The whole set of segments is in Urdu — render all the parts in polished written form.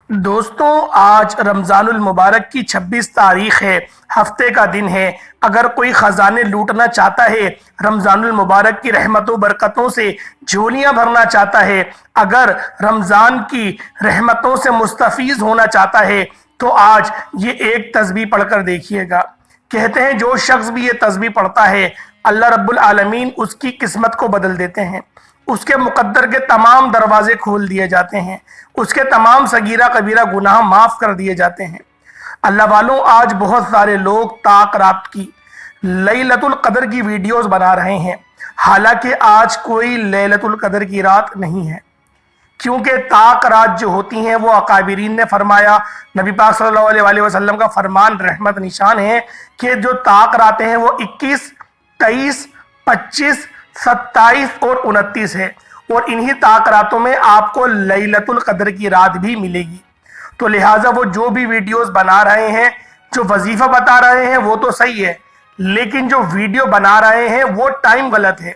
دوستوں، آج رمضان المبارک کی 26 تاریخ ہے، ہفتے کا دن ہے۔ اگر کوئی خزانے لوٹنا چاہتا ہے، رمضان المبارک کی رحمت و برکتوں سے جھولیاں بھرنا چاہتا ہے، اگر رمضان کی رحمتوں سے مستفیض ہونا چاہتا ہے تو آج یہ ایک تسبیح پڑھ کر دیکھیے گا۔ کہتے ہیں جو شخص بھی یہ تسبیح پڑھتا ہے، اللہ رب العالمین اس کی قسمت کو بدل دیتے ہیں، اس کے مقدر کے تمام دروازے کھول دیے جاتے ہیں، اس کے تمام صغیرہ کبیرہ گناہ معاف کر دیے جاتے ہیں۔ اللہ والوں، آج بہت سارے لوگ طاق رات کی لیلۃ القدر کی ویڈیوز بنا رہے ہیں، حالانکہ آج کوئی لیلۃ القدر کی رات نہیں ہے، کیونکہ طاق رات جو ہوتی ہیں وہ اکابرین نے فرمایا، نبی پاک صلی اللہ علیہ وسلم کا فرمان رحمت نشان ہے کہ جو طاق راتیں ہیں وہ 21، 23، 25، 27 اور 29 ہے، اور انہی طاق راتوں میں آپ کو لیلۃ القدر کی رات بھی ملے گی۔ تو لہٰذا وہ جو بھی ویڈیوز بنا رہے ہیں، جو وظیفہ بتا رہے ہیں وہ تو صحیح ہے، لیکن جو ویڈیو بنا رہے ہیں وہ ٹائم غلط ہے۔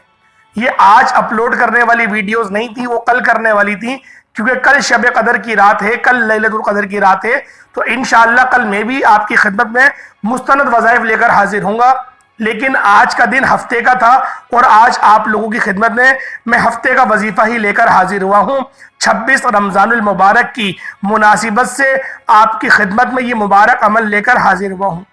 یہ آج اپلوڈ کرنے والی ویڈیوز نہیں تھی، وہ کل کرنے والی تھی، کیونکہ کل شب قدر کی رات ہے، کل لیلۃ القدر کی رات ہے۔ تو انشاءاللہ کل میں بھی آپ کی خدمت میں مستند وظائف لے کر حاضر ہوں گا، لیکن آج کا دن ہفتے کا تھا اور آج آپ لوگوں کی خدمت میں ہفتے کا وظیفہ ہی لے کر حاضر ہوا ہوں۔ 26 رمضان المبارک کی مناسبت سے آپ کی خدمت میں یہ مبارک عمل لے کر حاضر ہوا ہوں،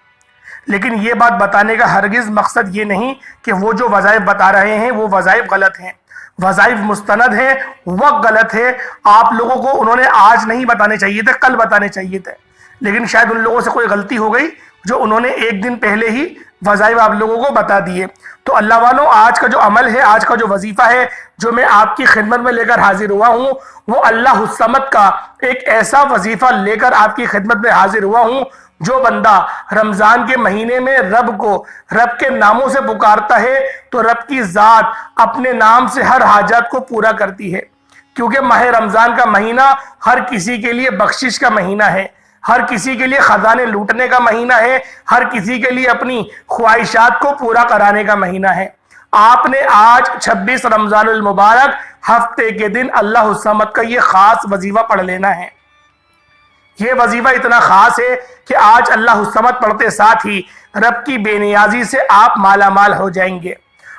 لیکن یہ بات بتانے کا ہرگز مقصد یہ نہیں کہ وہ جو وظائف بتا رہے ہیں وہ وظائف غلط ہیں۔ وظائف مستند ہیں، وقت غلط ہے۔ آپ لوگوں کو انہوں نے آج نہیں بتانے چاہیے تھے، کل بتانے چاہیے تھے، لیکن شاید ان لوگوں سے کوئی غلطی ہو گئی جو انہوں نے ایک دن پہلے ہی وظائف آپ لوگوں کو بتا دیے۔ تو اللہ والوں، آج کا جو عمل ہے، آج کا جو وظیفہ ہے جو میں آپ کی خدمت میں لے کر حاضر ہوا ہوں، وہ اللہ الصمد کا ایک ایسا وظیفہ لے کر آپ کی خدمت میں حاضر ہوا ہوں جو بندہ رمضان کے مہینے میں رب کو رب کے ناموں سے پکارتا ہے تو رب کی ذات اپنے نام سے ہر حاجات کو پورا کرتی ہے، کیونکہ ماہ رمضان کا مہینہ ہر کسی کے لیے بخشش کا مہینہ ہے، ہر کسی کے لیے خزانے لوٹنے کا مہینہ ہے، ہر کسی کے لیے اپنی خواہشات کو پورا کرانے کا مہینہ ہے۔ آپ نے آج 26 رمضان المبارک ہفتے کے دن اللہ الصمد کا یہ خاص وظیفہ پڑھ لینا ہے۔ یہ وظیفہ اتنا خاص ہے کہ آج اللہ الصمد پڑھتے ساتھ ہی رب کی بے نیازی سے آپ مالا مال ہو جائیں گے،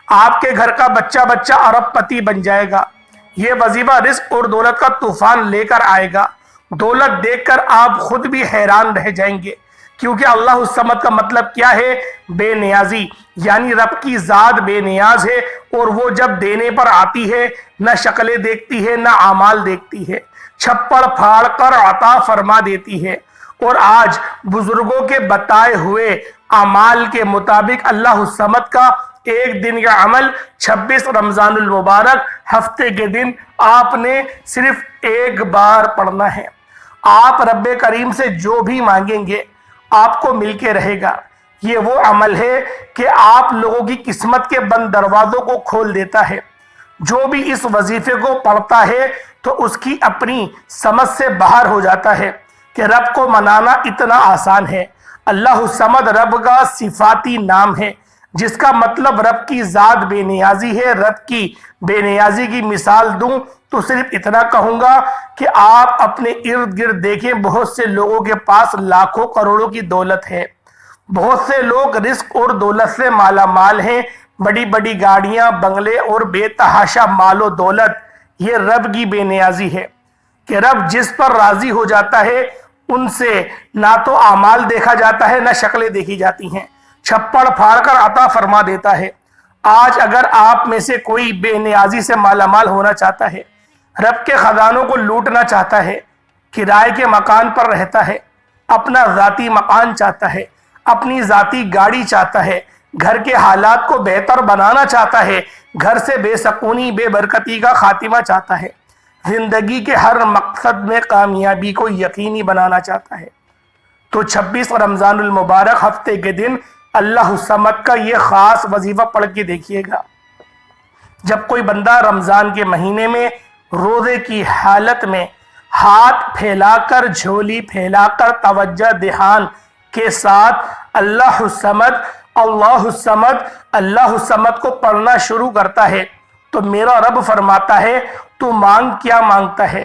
آپ کے گھر کا بچہ بچہ ارب پتی بن جائے گا۔ یہ وظیفہ رزق اور دولت کا طوفان لے کر آئے گا۔ دولت دیکھ کر آپ خود بھی حیران رہ جائیں گے، کیونکہ اللہ الصمد کا مطلب کیا ہے؟ بے نیازی، یعنی رب کی ذات بے نیاز ہے، اور وہ جب دینے پر آتی ہے نہ شکلیں دیکھتی ہے نہ اعمال دیکھتی ہے، چھپڑ پھاڑ کر عطا فرما دیتی ہے۔ اور آج بزرگوں کے بتائے ہوئے اعمال کے مطابق اللہ الصمد کا ایک دن کا عمل 26 رمضان المبارک ہفتے کے دن آپ نے صرف ایک بار پڑھنا ہے۔ آپ رب کریم سے جو بھی مانگیں گے آپ کو مل کے رہے گا۔ یہ وہ عمل ہے کہ آپ لوگوں کی قسمت کے بند دروازوں کو کھول دیتا ہے۔ جو بھی اس وظیفے کو پڑھتا ہے تو اس کی اپنی سمجھ سے باہر ہو جاتا ہے کہ رب کو منانا اتنا آسان ہے۔ اللہ الصمد رب کا صفاتی نام ہے، جس کا مطلب رب کی ذات بے نیازی ہے۔ رب کی بے نیازی کی مثال دوں تو صرف اتنا کہوں گا کہ آپ اپنے ارد گرد دیکھیں، بہت سے لوگوں کے پاس لاکھوں کروڑوں کی دولت ہے، بہت سے لوگ رزق اور دولت سے مالا مال ہیں، بڑی بڑی گاڑیاں، بنگلے اور بے تحاشا مال و دولت۔ یہ رب کی بے نیازی ہے کہ رب جس پر راضی ہو جاتا ہے ان سے نہ تو اعمال دیکھا جاتا ہے نہ شکلیں دیکھی جاتی ہیں، چھپڑ پھاڑ کر عطا فرما دیتا ہے۔ آج اگر آپ میں سے کوئی بے نیازی سے مالا مال ہونا چاہتا ہے، رب کے خزانوں کو لوٹنا چاہتا ہے، کرائے کے مکان پر رہتا ہے، اپنا ذاتی مکان چاہتا ہے، اپنی ذاتی گاڑی چاہتا ہے، گھر کے حالات کو بہتر بنانا چاہتا ہے، گھر سے بے سکونی بے برکتی کا خاتمہ چاہتا ہے، زندگی کے ہر مقصد میں کامیابی کو یقینی بنانا چاہتا ہے، تو 26 رمضان المبارک ہفتے کے دن اللہ الصمد کا یہ خاص وظیفہ پڑھ کے دیکھیے گا۔ جب کوئی بندہ رمضان کے مہینے میں روزے کی حالت میں ہاتھ پھیلا کر، جھولی پھیلا کر، توجہ دھیان کے ساتھ اللہ الصمد اللہ الصمد اللہ الصمد کو پڑھنا شروع کرتا ہے تو میرا رب فرماتا ہے تو مانگ کیا مانگتا ہے؟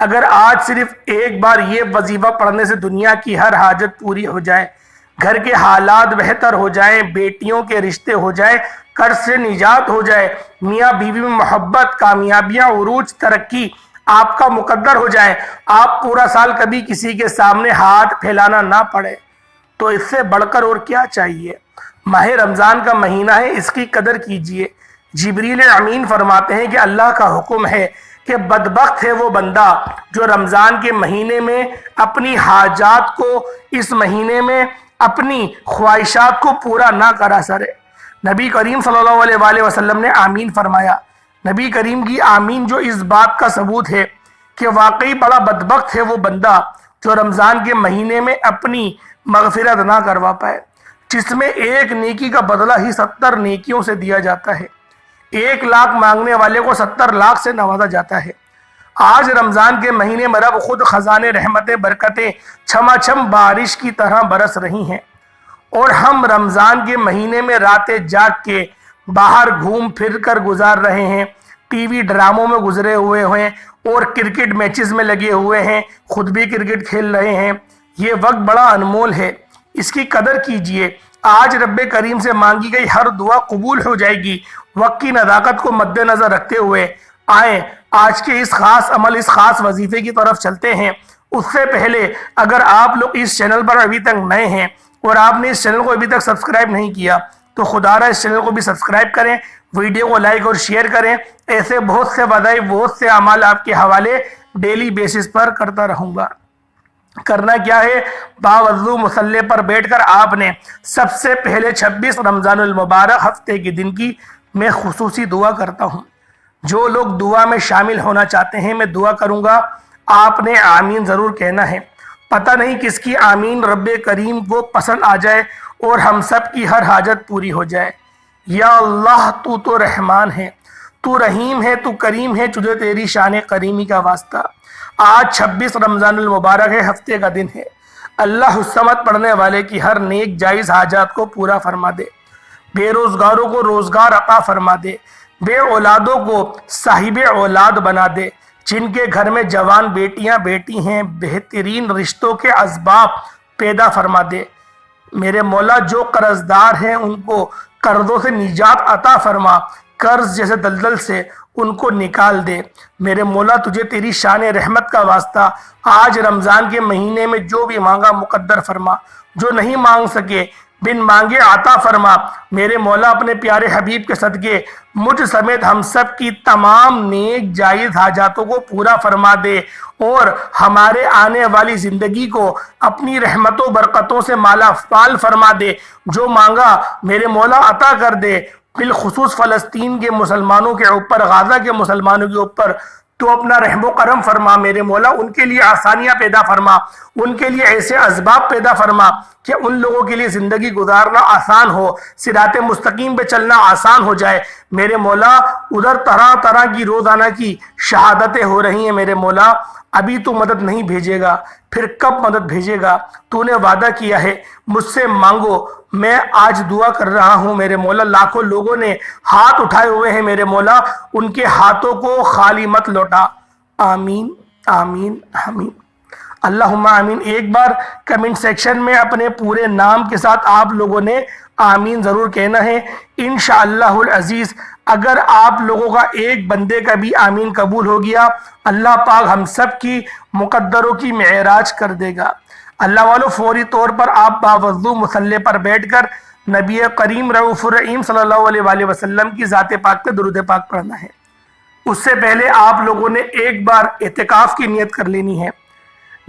اگر آج صرف ایک بار یہ وظیفہ پڑھنے سے دنیا کی ہر حاجت پوری ہو جائے، گھر کے حالات بہتر ہو جائیں، بیٹیوں کے رشتے ہو جائیں، قرض سے نجات ہو جائے، میاں بیوی میں محبت، کامیابیاں، عروج، ترقی آپ کا مقدر ہو جائے، آپ پورا سال کبھی کسی کے سامنے ہاتھ پھیلانا نہ پڑے، تو اس سے بڑھ کر اور کیا چاہیے؟ ماہ رمضان کا مہینہ ہے، اس کی قدر کیجئے۔ جبریل امین فرماتے ہیں کہ اللہ کا حکم ہے کہ بدبخت ہے وہ بندہ جو رمضان کے مہینے میں اپنی حاجات کو، اس مہینے میں اپنی خواہشات کو پورا نہ کرا سرے۔ نبی کریم صلی اللہ علیہ وآلہ وسلم نے آمین فرمایا۔ نبی کریم کی آمین جو اس بات کا ثبوت ہے کہ واقعی بڑا بدبخت ہے وہ بندہ جو رمضان کے مہینے میں اپنی مغفرت نہ کروا پائے، جس میں ایک نیکی کا بدلہ ہی 70 نیکیوں سے دیا جاتا ہے، 1 لاکھ مانگنے والے کو 70 لاکھ سے نوازا جاتا ہے۔ آج رمضان کے مہینے میں رب خود خزانے رحمتیں، برکتیں چھما چھم بارش کی طرح برس رہی ہیں، اور ہم رمضان کے مہینے میں راتیں جاگ کے باہر گھوم پھر کر گزار رہے ہیں، ٹی وی ڈراموں میں گزرے ہوئے ہیں اور کرکٹ میچز میں لگے ہوئے ہیں، خود بھی کرکٹ کھیل رہے ہیں۔ یہ وقت بڑا انمول ہے، اس کی قدر کیجئے۔ آج رب کریم سے مانگی گئی ہر دعا قبول ہو جائے گی۔ وقت کی نزاکت کو مد نظر رکھتے ہوئے آئیں آج کے اس خاص عمل، اس خاص وظیفے کی طرف چلتے ہیں۔ اس سے پہلے اگر آپ لوگ اس چینل پر ابھی تک نئے ہیں اور آپ نے اس چینل کو ابھی تک سبسکرائب نہیں کیا تو خدا را اس چینل کو بھی سبسکرائب کریں، ویڈیو کو لائک اور شیئر کریں۔ ایسے بہت سے وظائف، بہت سے اعمال آپ کے حوالے ڈیلی بیسس پر کرتا رہوں گا۔ کرنا کیا ہے؟ باوضو مصلی پر بیٹھ کر آپ نے سب سے پہلے 26 رمضان المبارک ہفتے کے دن کی میں خصوصی دعا کرتا ہوں۔ جو لوگ دعا میں شامل ہونا چاہتے ہیں، میں دعا کروں گا، آپ نے آمین ضرور کہنا ہے۔ پتہ نہیں کس کی آمین رب کریم کو پسند آ جائے اور ہم سب کی ہر حاجت پوری ہو جائے۔ یا اللہ، تو رحمان ہے، تو رحیم ہے، تو کریم ہے، تجھے تیری شان کریمی کا واسطہ۔ آج 26 رمضان المبارک ہے، ہفتے کا دن ہے۔ اللہ الصمد پڑھنے والے کی ہر نیک جائز حاجات کو پورا فرما دے، بے روزگاروں کو روزگار عطا فرما دے، بے اولادوں کو صاحب اولاد بنا دے، جن کے گھر میں جوان بیٹیاں بیٹی ہیں بہترین رشتوں کے اسباب پیدا فرما دے۔ میرے مولا جو قرضدار ہیں ان کو قرضوں سے نجات عطا فرما، قرض جیسے دلدل سے ان کو نکال دے۔ میرے مولا تجھے تیری شان رحمت کا واسطہ آج رمضان کے مہینے میں جو بھی مانگا مقدر فرما، جو نہیں مانگ سکے بن مانگے عطا فرما۔ میرے مولا اپنے پیارے حبیب کے صدقے مجھ سمیت ہم سب کی تمام نیک جائز حاجاتوں کو پورا فرما دے اور ہمارے آنے والی زندگی کو اپنی رحمتوں برکتوں سے مالا مال فرما دے۔ جو مانگا میرے مولا عطا کر دے۔ بالخصوص فلسطین کے مسلمانوں کے اوپر، غزہ کے مسلمانوں کے اوپر تو اپنا رحم و کرم فرما میرے مولا، ان کے لیے آسانیاں پیدا فرما، ان کے لیے ایسے اسباب پیدا فرما کہ ان لوگوں کے لیے زندگی گزارنا آسان ہو، صراط مستقیم پہ چلنا آسان ہو جائے۔ میرے مولا ادھر طرح طرح کی روزانہ کی شہادتیں ہو رہی ہیں، میرے مولا ابھی تو مدد نہیں بھیجے گا، پھر کب مدد بھیجے گا؟ تو نے وعدہ کیا ہے مجھ سے مانگو۔ میں آج دعا کر رہا ہوں میرے مولا، لاکھوں لوگوں نے ہاتھ اٹھائے ہوئے ہیں میرے مولا، ان کے ہاتھوں کو خالی مت لوٹا۔ آمین آمین آمین، اللہم آمین۔ ایک بار کمنٹ سیکشن میں اپنے پورے نام کے ساتھ آپ لوگوں نے آمین ضرور کہنا ہے۔ انشاءاللہ العزیز اگر آپ لوگوں کا ایک بندے کا بھی آمین قبول ہو گیا، اللہ پاک ہم سب کی مقدروں کی معراج کر دے گا۔ اللہ والو فوری طور پر آپ باوضو مصلی پر بیٹھ کر نبی کریم رؤوف الرحیم صلی اللہ علیہ وآلہ وسلم کی ذات پاک پہ درود پاک پڑھنا ہے۔ اس سے پہلے آپ لوگوں نے ایک بار اعتکاف کی نیت کر لینی ہے۔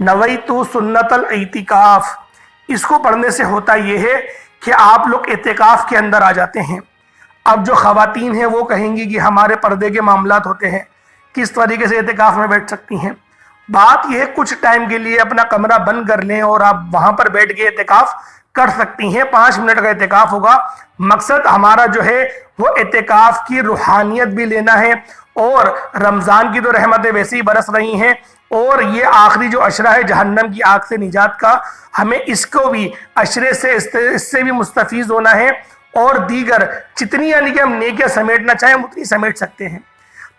نویت سنت الاعتکاف، اس کو پڑھنے سے ہوتا یہ ہے کہ آپ لوگ اعتکاف کے اندر آ جاتے ہیں۔ اب جو خواتین ہیں وہ کہیں گی کہ ہمارے پردے کے معاملات ہوتے ہیں، کس طریقے سے اعتکاف میں بیٹھ سکتی ہیں؟ بات یہ کچھ ٹائم کے لیے اپنا کمرہ بند کر لیں اور آپ وہاں پر بیٹھ کے اعتکاف کر سکتی ہیں۔ 5 منٹ کا اعتکاف ہوگا۔ مقصد ہمارا جو ہے وہ اعتکاف کی روحانیت بھی لینا ہے، اور رمضان کی تو رحمتیں ویسے ہی برس رہی ہیں، اور یہ آخری جو عشرہ ہے جہنم کی آگ سے نجات کا، ہمیں اس کو بھی عشرے سے اس سے بھی مستفیض ہونا ہے، اور دیگر جتنی یعنی کہ ہم نیکیاں سمیٹنا چاہیں ہم اتنی سمیٹ سکتے ہیں۔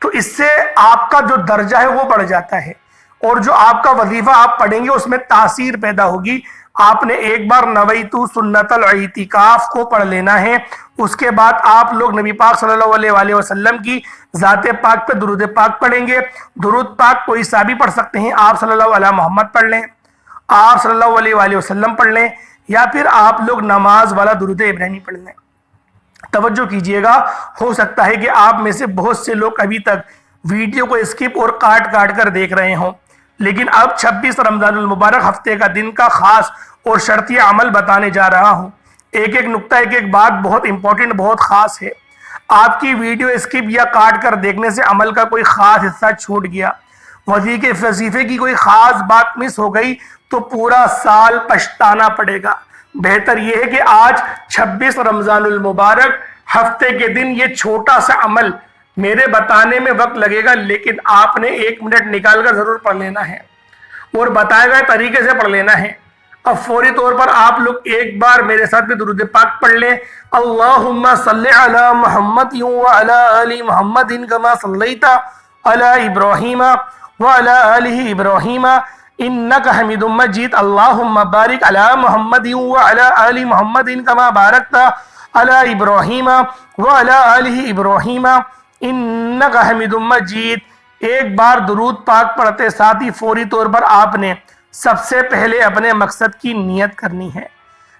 تو اس سے آپ کا جو درجہ ہے وہ بڑھ جاتا ہے، اور جو آپ کا وظیفہ آپ پڑھیں گے اس میں تاثیر پیدا ہوگی۔ آپ نے ایک بار نویتو سنت الاعتکاف کو پڑھ لینا ہے، اس کے بعد آپ لوگ نبی پاک صلی اللہ علیہ وآلہ وسلم کی ذات پاک پہ درود پاک پڑھیں گے۔ درود پاک کوئی سا بھی پڑھ سکتے ہیں، آپ صلی اللہ علیہ محمد پڑھ لیں، آپ صلی اللہ علیہ وآلہ وسلم پڑھ لیں، یا پھر آپ لوگ نماز والا درود ابراہیمی پڑھ لیں۔ توجہ کیجئے گا، ہو سکتا ہے کہ آپ میں سے بہت سے لوگ ابھی تک ویڈیو کو اسکپ اور کاٹ کر دیکھ رہے ہوں، لیکن اب 26 رمضان المبارک ہفتے کا دن کا خاص اور شرطی عمل بتانے جا رہا ہوں۔ ایک ایک نقطہ، ایک ایک بات بہت امپورٹنٹ، بہت خاص ہے۔ آپ کی ویڈیو اسکپ یا کاٹ کر دیکھنے سے عمل کا کوئی خاص حصہ چھوٹ گیا، وظیفے کی کوئی خاص بات مس ہو گئی تو پورا سال پچھتانا پڑے گا۔ بہتر یہ ہے کہ آج 26 رمضان المبارک ہفتے کے دن یہ چھوٹا سا عمل میرے بتانے میں وقت لگے گا، لیکن آپ نے 1 منٹ نکال کر ضرور پڑھ لینا ہے اور بتائے گئے طریقے سے پڑھ لینا ہے۔ اب فوری طور پر آپ لوگ ایک بار میرے ساتھ بھی درود پاک پڑھ لیں۔ اللہم صلی علی محمد وعلی آل محمد کما صلیت علی ابراہیم وعلی آل ابراہیم انک حمید مجید۔ اللہم بارک علی محمد وعلی آل محمد کما بارکت علی ابراہیم وعلی آل ابراہیم انک حمید مجید۔ ایک بار درود پاک پڑھتے ساتھ ہی فوری طور پر آپ نے سب سے پہلے اپنے مقصد کی نیت کرنی ہے۔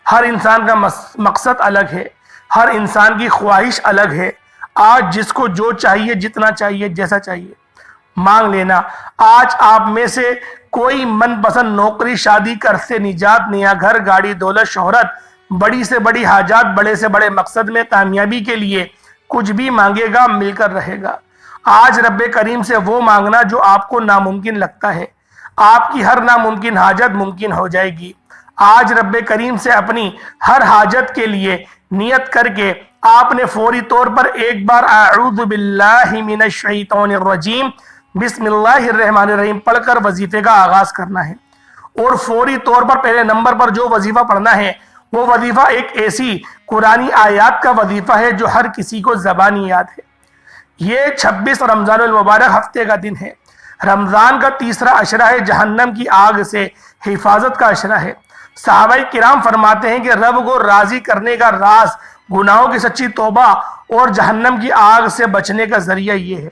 ہر انسان کا مقصد الگ ہے، ہر انسان کی خواہش الگ ہے۔ آج جس کو جو چاہیے، جتنا چاہیے، جیسا چاہیے مانگ لینا۔ آج آپ میں سے کوئی من پسند نوکری، شادی، قرض سے نجات، نیا گھر، گاڑی، دولت، شہرت، بڑی سے بڑی حاجات، بڑے سے بڑے مقصد میں کامیابی کے لیے کچھ بھی مانگے گا، مل کر رہے گا۔ آج رب کریم سے وہ مانگنا جو آپ کو ناممکن لگتا ہے، آپ کی ہر ناممکن حاجت ممکن ہو جائے گی۔ آج رب کریم سے اپنی ہر حاجت کے لیے نیت کر کے آپ نے فوری طور پر ایک بار اعوذ باللہ من الشیطان الرجیم بسم اللہ الرحمن الرحیم پڑھ کر وظیفے کا آغاز کرنا ہے۔ اور فوری طور پر پہلے نمبر پر جو وظیفہ پڑھنا ہے وہ وظیفہ ایک ایسی قرآنی آیات کا وظیفہ ہے جو ہر کسی کو زبانی یاد ہے۔ یہ 26 رمضان المبارک ہفتے کا دن ہے۔ رمضان کا تیسرا عشرہ ہے، جہنم کی آگ سے حفاظت کا عشرہ ہے۔ صحابہ کرام فرماتے ہیں کہ رب کو راضی کرنے کا راز گناہوں کی سچی توبہ اور جہنم کی آگ سے بچنے کا ذریعہ یہ ہے۔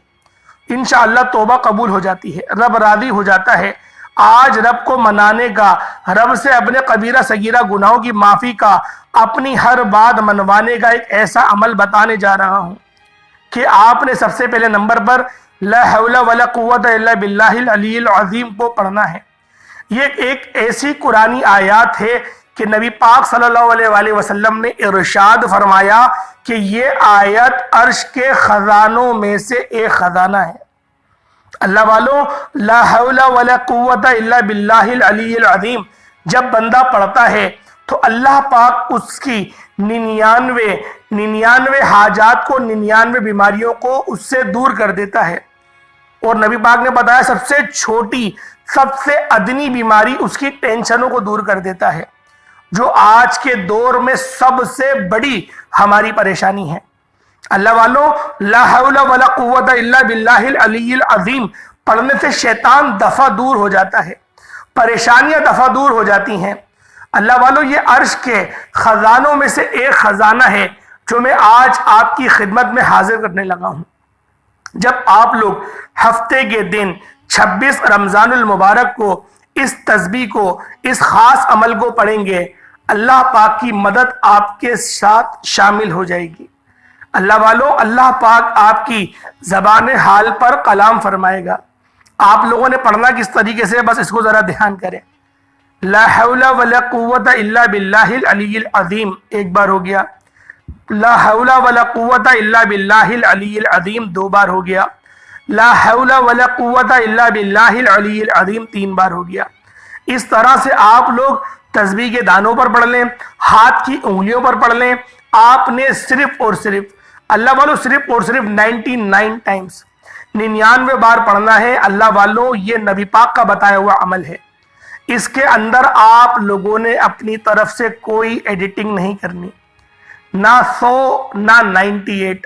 انشاءاللہ توبہ قبول ہو جاتی ہے، رب راضی ہو جاتا ہے۔ آج رب کو منانے کا، رب سے اپنے کبیرہ صغیرہ گناہوں کی معافی کا، اپنی ہر بات منوانے کا ایک ایسا عمل بتانے جا رہا ہوں کہ آپ نے سب سے پہلے نمبر پر لا حول ولا قوت الا باللہ العلی العظیم کو پڑھنا ہے۔ یہ ایک ایسی قرآنی آیات ہے کہ نبی پاک صلی اللہ علیہ وآلہ وسلم نے ارشاد فرمایا کہ یہ آیت عرش کے خزانوں میں سے ایک خزانہ ہے۔ اللہ والوں، لا حول ولا قوت الا باللہ العلی العظیم جب بندہ پڑھتا ہے تو اللہ پاک اس کی 99 حاجات کو، 99 بیماریوں کو اس سے دور کر دیتا ہے۔ اور نبی پاک نے بتایا سب سے چھوٹی، سب سے ادنی بیماری اس کی ٹینشنوں کو دور کر دیتا ہے، جو آج کے دور میں سب سے بڑی ہماری پریشانی ہے۔ اللہ والوں، لا حول ولا قوت الا باللہ العلی العظیم پڑھنے سے شیطان دفع دور ہو جاتا ہے، پریشانیاں دفع دور ہو جاتی ہیں۔ اللہ والوں، یہ عرش کے خزانوں میں سے ایک خزانہ ہے جو میں آج آپ کی خدمت میں حاضر کرنے لگا ہوں۔ جب آپ لوگ ہفتے کے دن 26 رمضان المبارک کو اس تسبیح کو، اس خاص عمل کو پڑھیں گے، اللہ پاک کی مدد آپ کے ساتھ شامل ہو جائے گی۔ اللہ والوں، اللہ پاک آپ کی زبان حال پر کلام فرمائے گا۔ آپ لوگوں نے پڑھنا کس طریقے سے، بس اس کو ذرا دھیان کریں۔ لا حول ولا قوت الا باللہ العلی العظیم ایک بار ہو گیا، لا حول ولا قوت الا باللہ العلی العظیم 2 بار ہو گیا، لا حول ولا قوت الا باللہ العلی العظیم 3 بار ہو گیا۔ اس طرح سے آپ لوگ تسبیح کے دانوں پر پڑھ لیں، ہاتھ کی انگلیوں پر پڑھ لیں۔ آپ نے صرف اور صرف، اللہ والوں، صرف اور صرف 99 ٹائمز 99 بار پڑھنا ہے۔ اللہ والوں، یہ نبی پاک کا بتایا ہوا عمل ہے۔ اس کے اندر آپ لوگوں نے اپنی طرف سے کوئی ایڈیٹنگ نہیں کرنی، نہ 100 نہ 98،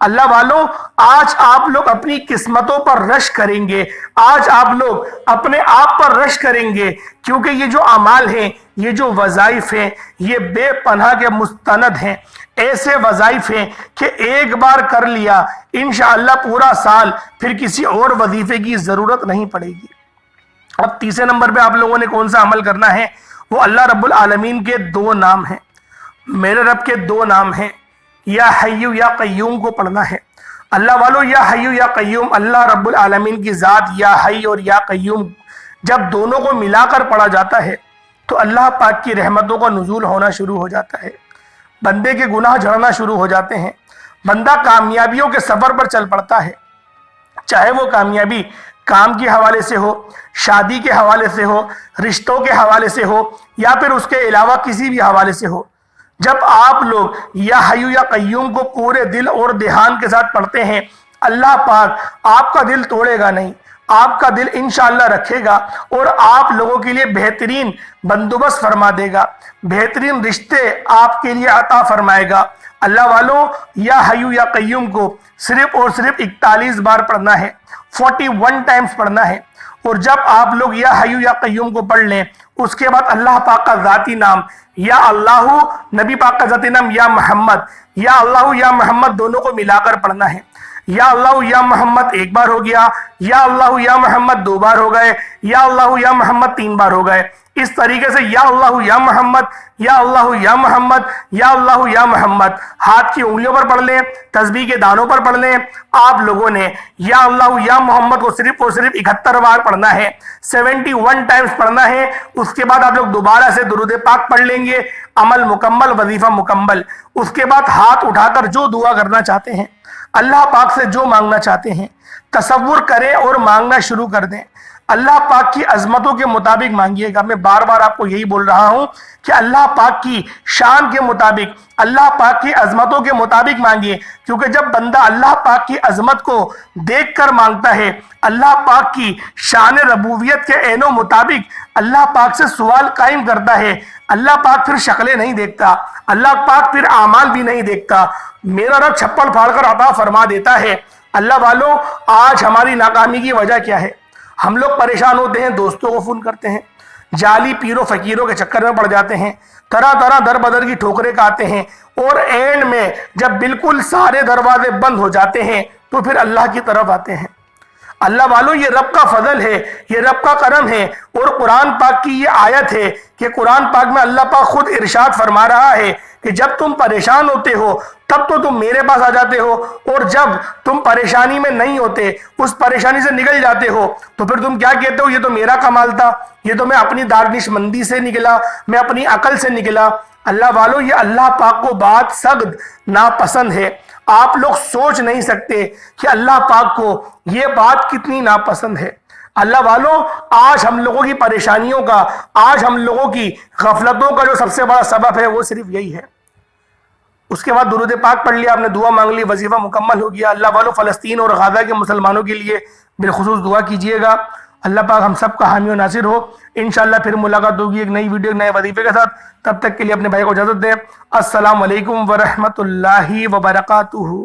اللہ والوں آج آپ لوگ اپنی قسمتوں پر رش کریں گے، آج آپ لوگ اپنے آپ پر رش کریں گے، کیونکہ یہ جو اعمال ہیں، یہ جو وظائف ہیں، یہ بے پناہ کے مستند ہیں، ایسے وظائف ہیں کہ ایک بار کر لیا انشاءاللہ پورا سال پھر کسی اور وظیفے کی ضرورت نہیں پڑے گی۔ اب تیسرے نمبر پہ آپ لوگوں نے کون سا عمل کرنا ہے؟ وہ اللہ رب العالمین کے دو نام ہیں، میرے رب کے دو نام ہیں، یا حیو یا قیوم کو پڑھنا ہے۔ اللہ والو یا حیو یا قیوم، اللہ رب العالمین کی ذات یا حی اور یا قیوم جب دونوں کو ملا کر پڑھا جاتا ہے تو اللہ پاک کی رحمتوں کا نزول ہونا شروع ہو جاتا ہے، بندے کے گناہ جھڑنا شروع ہو جاتے ہیں، بندہ کامیابیوں کے سفر پر چل پڑتا ہے، چاہے وہ کامیابی کام کے حوالے سے ہو، شادی کے حوالے سے ہو، رشتوں کے حوالے سے ہو، یا پھر اس کے علاوہ کسی بھی حوالے سے ہو۔ جب آپ لوگ یا حیو یا قیوم کو پورے دل اور دھیان کے ساتھ پڑھتے ہیں، اللہ پاک آپ کا دل توڑے گا نہیں، آپ کا دل انشاءاللہ رکھے گا اور آپ لوگوں کے لیے بہترین بندوبست فرما دے گا، بہترین رشتے آپ کے لیے عطا فرمائے گا۔ اللہ والوں یا حیو یا قیوم کو صرف اور صرف 41 بار پڑھنا ہے، 41 ٹائمز پڑھنا ہے، اور جب آپ لوگ یا حیو یا قیوم کو پڑھ لیں اس کے بعد اللہ پاک کا ذاتی نام یا اللہ، نبی پاک کا ذاتی نام یا محمد، یا اللہ یا محمد دونوں کو ملا کر پڑھنا ہے۔ یا اللہ یا محمد ایک بار ہو گیا، یا اللہ یا محمد 2 بار ہو گئے، یا اللہ یا محمد 3 بار ہو گئے، اس طریقے سے یا اللہ یا محمد، یا اللہ یا محمد، یا اللہ یا محمد ہاتھ کی انگلیوں پر پڑھ لیں، تسبیح کے دانوں پر پڑھ لیں۔ آپ لوگوں نے یا اللہ یا محمد کو صرف اور صرف 71 بار پڑھنا ہے، 71 ٹائمز پڑھنا ہے۔ اس کے بعد آپ لوگ دوبارہ سے درود پاک پڑھ لیں گے، عمل مکمل، وظیفہ مکمل۔ اس کے بعد ہاتھ اٹھا کر جو دعا کرنا چاہتے ہیں، اللہ پاک سے جو مانگنا چاہتے ہیں، تصور کریں اور مانگنا شروع کر دیں۔ اللہ پاک کی عظمتوں کے مطابق مانگیے گا۔ میں بار بار آپ کو یہی بول رہا ہوں کہ اللہ پاک کی شان کے مطابق، اللہ پاک کی عظمتوں کے مطابق مانگیے، کیونکہ جب بندہ اللہ پاک کی عظمت کو دیکھ کر مانگتا ہے، اللہ پاک کی شان ربوبیت کے عین و مطابق اللہ پاک سے سوال قائم کرتا ہے، اللہ پاک پھر شکلیں نہیں دیکھتا، اللہ پاک پھر اعمال بھی نہیں دیکھتا، میرا رب چھپڑ پھاڑ کر عطا فرما دیتا ہے۔ اللہ والوں آج ہماری ناکامی کی وجہ کیا ہے؟ ہم لوگ پریشان ہوتے ہیں، دوستوں کو فون کرتے ہیں، جعلی پیروں فقیروں کے چکر میں پڑ جاتے ہیں، طرح طرح در بدر کی ٹھوکریں کھاتے ہیں، اور اینڈ میں جب بالکل سارے دروازے بند ہو جاتے ہیں تو پھر اللہ کی طرف آتے ہیں۔ اللہ والوں یہ رب کا فضل ہے، یہ رب کا کرم ہے، اور قرآن پاک کی یہ آیت ہے کہ قرآن پاک میں اللہ پاک خود ارشاد فرما رہا ہے کہ جب تم پریشان ہوتے ہو تب تو تم میرے پاس آ جاتے ہو، اور جب تم پریشانی میں نہیں ہوتے، اس پریشانی سے نکل جاتے ہو، تو پھر تم کیا کہتے ہو؟ یہ تو میرا کمال تھا، یہ تو میں اپنی دانش مندی سے نکلا، میں اپنی عقل سے نکلا۔ اللہ والوں یہ اللہ پاک کو بات سخت ناپسند ہے۔ آپ لوگ سوچ نہیں سکتے کہ اللہ پاک کو یہ بات کتنی ناپسند ہے۔ اللہ والوں آج ہم لوگوں کی پریشانیوں کا، آج ہم لوگوں کی غفلتوں کا جو سب سے بڑا سبب ہے وہ صرف یہی ہے۔ اس کے بعد درود پاک پڑھ لیا، آپ نے دعا مانگ لی، وظیفہ مکمل ہو گیا۔ اللہ والوں فلسطین اور غزہ کے مسلمانوں کے لیے بالخصوص دعا کیجئے گا۔ اللہ پاک ہم سب کا حامی و ناصر ہو۔ انشاءاللہ پھر ملاقات ہوگی ایک نئی ویڈیو، ایک نئے وظیفے کے ساتھ۔ تب تک کے لیے اپنے بھائی کو اجازت دیں۔ السلام علیکم ورحمۃ اللہ وبرکاتہ۔